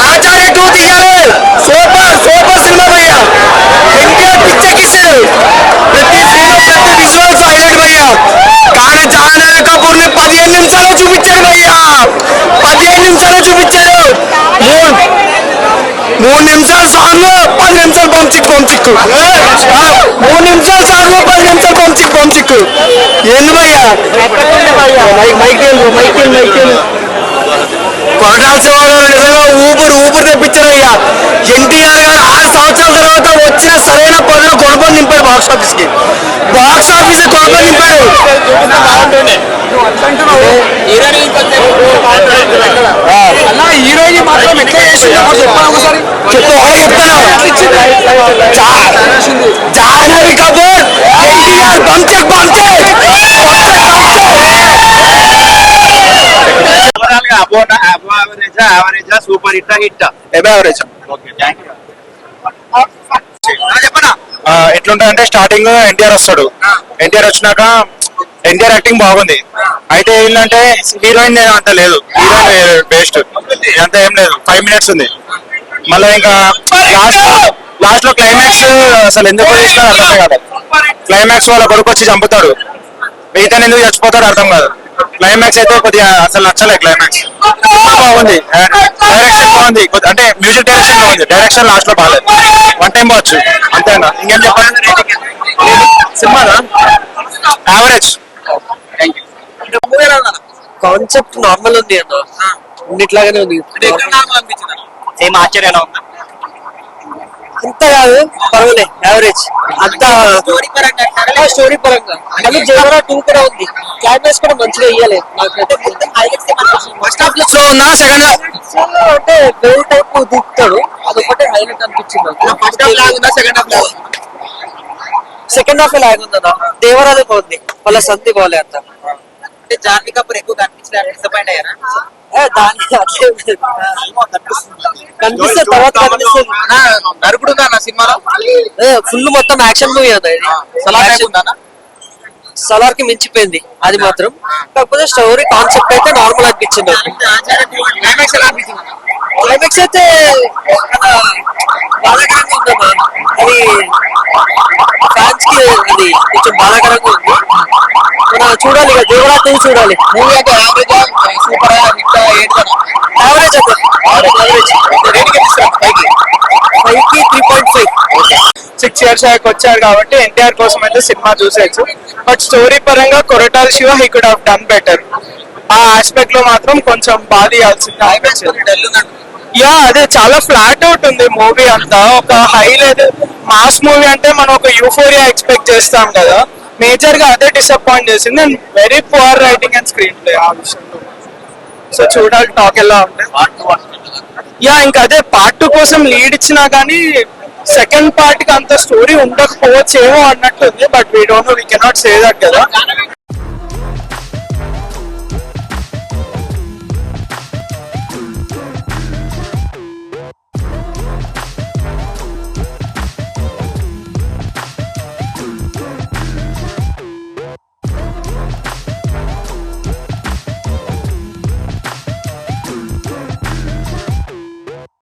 ఆచార్య 2 తీయాలి. Super super cinema భయ్యా. ఎన్టీఆర్ పిచ్చెక్కిస్తాడు. ప్రతి సీన్ ప్రతి విజువల్స్ హైలైట్ భయ్యా. కానీ జాహ్నవి కపూర్ ని 15 నిమిషాలు చూపించాడు భయ్యా. 15 నిమిషాలు చూపించాడు. 3 నిమిషాలు సాంగ్, 10 నిమిషాలు పంచిక్కు 3 నిమిషాలు సాంగ్, 10 నిమిషాలు పంచిక్కు ఏంది భయ్యా. కొరటాల శివగారు నిజంగా ఊపిరి తెప్పించారయ్యా. ఎన్టీఆర్ గారు 6 సంవత్సరాల తర్వాత వచ్చిన సరైన పనులు కొనపని నింపాడు. బాక్స్ ఆఫీస్ కొనపని నింపాడు. హీరోయిన్ మాత్రం ఎట్లా చేసిందో Janhvi Kapoor NTR super hit average. చెప్పనా ఎట్లుంటదంటే స్టార్టింగ్ ఎన్టీఆర్ వస్తాడు. ఎన్టీఆర్ వచ్చినాక ఎన్టీఆర్ యాక్టింగ్ బాగుంది. అయితే ఏంటంటే హీరోయిన్ అంత లేదు. హీరోయిన్ బెస్ట్ అంత ఏం లేదు. 5 minutes ఉంది. మళ్ళీ ఇంకా లాస్ట్ లో క్లైమాక్స్ అసలు ఎందుకు చేసినా అర్థం కాదు. క్లైమాక్స్ వాళ్ళ కొడుకు వచ్చి చంపుతాడు. మిగతాను ఎందుకు చచ్చిపోతాడు అర్థం కాదు. క్లైమాక్స్ అయితే కొద్దిగా అసలు నచ్చలే. క్లైమాక్స్ బాగుంది. డైరెక్షన్ బాగుంది. అంటే మ్యూజిక్ డైరెక్షన్ బాగుంది. డైరెక్షన్ లాస్ట్ లో బాగాలేదు. 1 time పోవచ్చు అంతేనా. ఇంకేం చెప్పాలి. సినిమానా యావరేజ్. కాన్సెప్ట్ నార్మల్ ఉంది అన్న. ఇట్లాగానే ఉంది. సేమ్ ఆశ్చర్యాలు ఉందా. అంత కాదు, పర్వాలే యావరేజ్. అంత స్టోరీ పరంగా మళ్ళీ జనరా 2 కూడా ఉంది. క్లైమాక్స్ కూడా మంచిగా ఇయ్యలేదు నాకైతే. ఫస్ట్ హాఫ్ లో స్లో ఉందా, సెకండ్ హాఫ్ అంటే వేరే టైప్ దిగుతాడు. అదొకటే హైలైట్ అనిపించింది. సెకండ్ హాఫ్ లాగ్ ఉందన్న. దేవరాదే బాగుంది. వాళ్ళ సంధి బాగాలే అంత. అంటే జాన్వీ కపూర్ ఎక్కువ కనిపించలేదు. డిసప్పాయింట్ అయ్యారా. కనిపిస్తుంది తర్వాత కనిపిస్తుంది. నరుకుడుందా నా సినిమాలో. ఫుల్ మొత్తం యాక్షన్ మూవీ అది. సలార్ కి మించిపోయింది అది మాత్రం. కాకపోతే స్టోరీ కాన్సెప్ట్ అయితే నార్మల్ అనిపించింది. క్లైమాక్స్ అయితే బాధాకరంగా ఉందమ్మా. అది ఫ్యాన్స్ కి అది కొంచెం బాధాకరంగా ఉంది. మనం చూడాలి ఇక దేవరా 2 చూడాలి. మూవీ అయితే సూపర్ యావరేజ్ అయితే 5కి 3.5. 6 years వచ్చారు కాబట్టి ఎన్టీఆర్ కోసం అయితే సినిమా చూసేయచ్చు. బట్ స్టోరీ పరంగా Koratala Shiva he could have done better. ఆ ఆస్పెక్ట్ లో మాత్రం కొంచెం బాధ యా. అదే చాలా ఫ్లాట్ అవుట్ ఉంది మూవీ అంతా. ఒక హై లేదు. మాస్ మూవీ అంటే మనం ఒక యూఫోరియా ఎక్స్పెక్ట్ చేస్తాం కదా. మేజర్ గా అదే డిసప్పాయింట్ చేసింది. And very poor writing and screen play ఆ విషయంలో. సో చూడాలి టాక్ ఎలా ఉంటుంది. యా ఇంకా అదే పార్ట్ 2 కోసం లీడ్ ఇచ్చినా కానీ సెకండ్ పార్ట్ కి అంత స్టోరీ ఉండకపోవచ్చేమో అన్నట్టుంది. But we don't know, we cannot say that కదా.